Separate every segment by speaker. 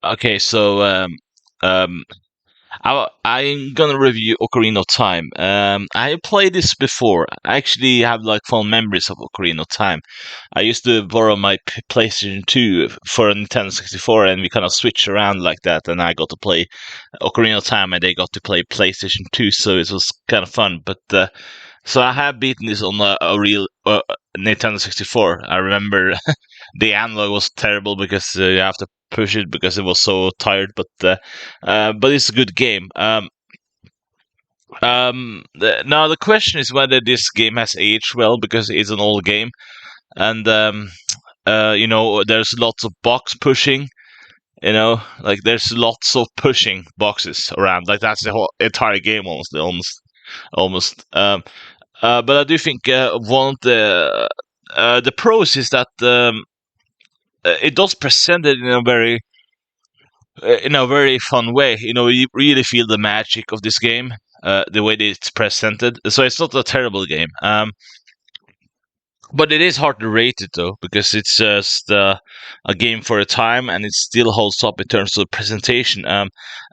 Speaker 1: Okay, so um, I'm gonna review Ocarina of Time. I played this before. I actually have like fond memories of Ocarina of Time. I used to borrow my PlayStation 2 for a Nintendo 64, and we kind of switched around like that. And I got to play Ocarina of Time, and they got to play PlayStation 2, so it was kind of fun. But so I have beaten this on a real Nintendo 64. I remember the analog was terrible because you have to push it because it was so tired. But it's a good game. Now the question is whether this game has aged well because it's an old game, and there's lots of box pushing. Like there's lots of pushing boxes around. Like that's the whole entire game almost. But I do think one of the pros is that it does present it in a very fun way. You really feel the magic of this game, the way that it's presented. So it's not a terrible game. But it is hard to rate it though, because it's just a game for a time, and it still holds up in terms of presentation.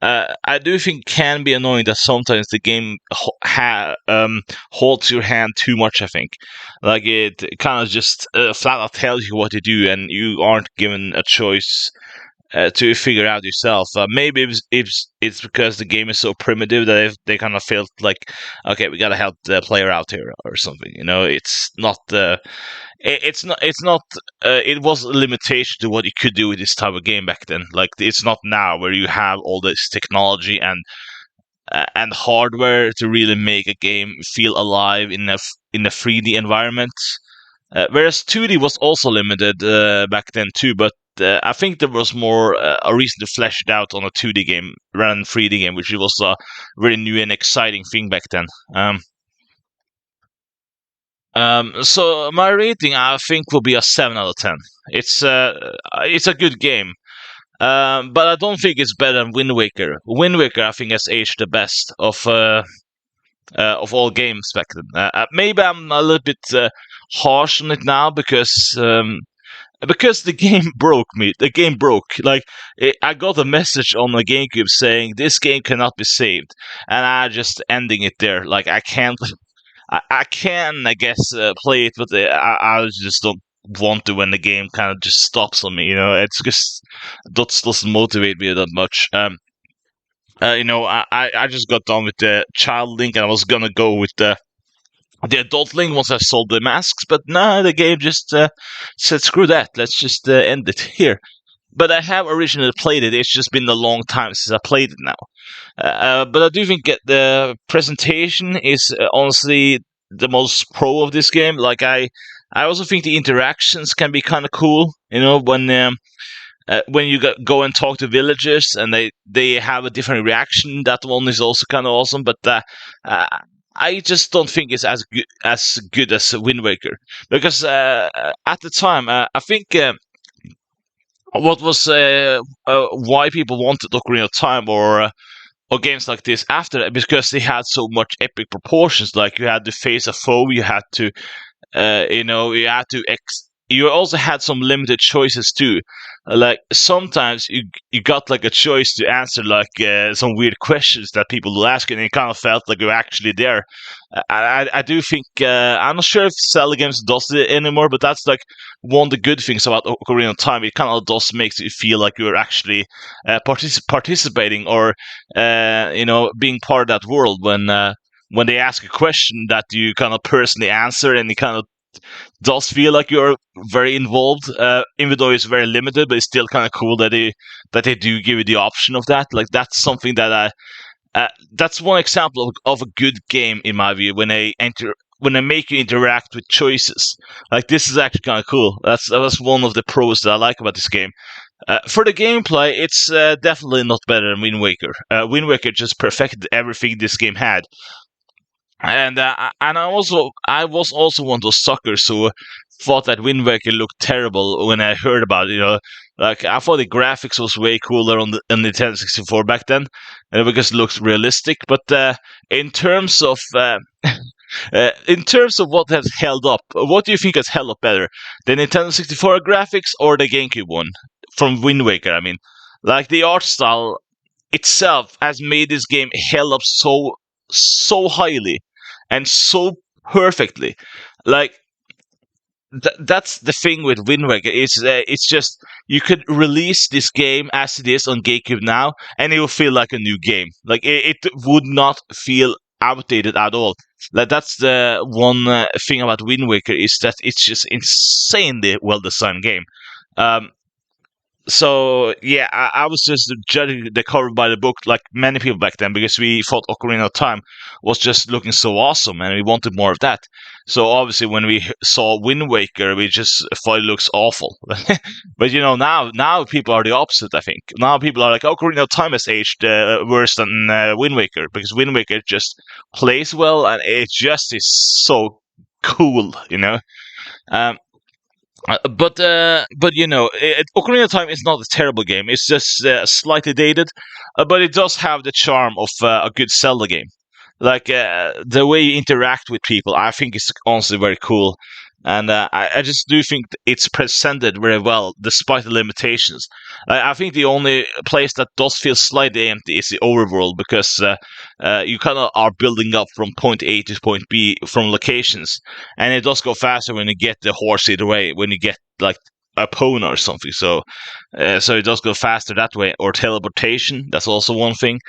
Speaker 1: I do think it can be annoying that sometimes the game holds your hand too much. I think, like it kind of just flat out tells you what to do, and you aren't given a choice to figure out yourself. Maybe it's because the game is so primitive that they kind of felt like, okay, we gotta help the player out here or something. It's not it's not. It was a limitation to what you could do with this type of game back then. Like it's not now where you have all this technology and hardware to really make a game feel alive in a 3D environment. Whereas 2D was also limited back then too, but I think there was more a reason to flesh it out on a 2D game rather than 3D game, which was a very new and exciting thing back then. So my rating, I think, will be a 7 out of 10. It's a good game, but I don't think it's better than Wind Waker. Wind Waker, I think, has aged the best of all games back then. Maybe I'm a little bit harsh on it now because the game broke me. The game broke. Like I got a message on my GameCube saying this game cannot be saved, and I just ending it there. Like I can't. I can, I guess, play it, but I just don't want to when the game kind of just stops on me. It's just that doesn't motivate me that much. I just got done with the child link, and I was gonna go with the adult link once I sold the masks, but nah, the game just said screw that. Let's just end it here. But I have originally played it. It's just been a long time since I played it now. But I do think the presentation is honestly the most pro of this game. Like I also think the interactions can be kind of cool. When you go and talk to villagers and they have a different reaction, that one is also kind of awesome. But I just don't think it's as good as Wind Waker, because at the time I think. What was why people wanted Ocarina of Time or games like this after that, because they had so much epic proportions. Like you had to face a foe, you had to you had to you also had some limited choices too. Like sometimes you got like a choice to answer like some weird questions that people will ask, and it kind of felt like you're actually there. I do think I'm not sure if Zelda games does it anymore, but that's like one of the good things about Ocarina of Time. It kind of does makes you feel like you're actually participating or being part of that world when they ask a question that you kind of personally answer, and it kind of does feel like you're very involved, even though it's very limited. But it's still kind of cool that they do give you the option of that. Like that's something that that's one example of a good game in my view, when they make you interact with choices. Like this is actually kind of cool. That's one of the pros that I like about this game. For the gameplay, it's definitely not better than Wind Waker. Wind Waker just perfected everything this game had. And I was also one of those suckers who thought that Wind Waker looked terrible when I heard about it. Like I thought the graphics was way cooler on the Nintendo 64 back then, because it looks realistic. But in terms of what has held up, what do you think has held up better, the Nintendo 64 graphics or the GameCube one from Wind Waker? I mean. Like the art style itself has made this game held up so highly and so perfectly. Like that's the thing with Wind Waker. It's just you could release this game as it is on GameCube now, and it will feel like a new game. Like it would not feel outdated at all. Like that's the one thing about Wind Waker is that it's just insanely well designed game. Um, so yeah, I was just judging the cover by the book, like many people back then, because we thought Ocarina of Time was just looking so awesome, and we wanted more of that. So obviously, when we saw Wind Waker, we just thought it looks awful. But now people are the opposite. I think now people are like Ocarina of Time has aged worse than Wind Waker, because Wind Waker just plays well, and it just is so cool. Um, but Ocarina of Time is not a terrible game. It's just slightly dated, but it does have the charm of a good Zelda game. Like the way you interact with people, I think is honestly very cool, and I just do think it's presented very well despite the limitations. I think the only place that does feel slightly empty is the overworld because you kind of are building up from point A to point B from locations, and it does go faster when you get the horse either way. When you get like a pony or something, so it does go faster that way. Or teleportation, that's also one thing.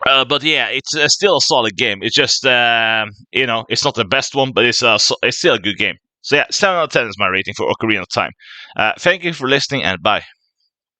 Speaker 1: But yeah, it's still a solid game. It's just it's not the best one, but it's still a good game. So yeah, 7 out of 10 is my rating for Ocarina of Time. Thank you for listening, and bye.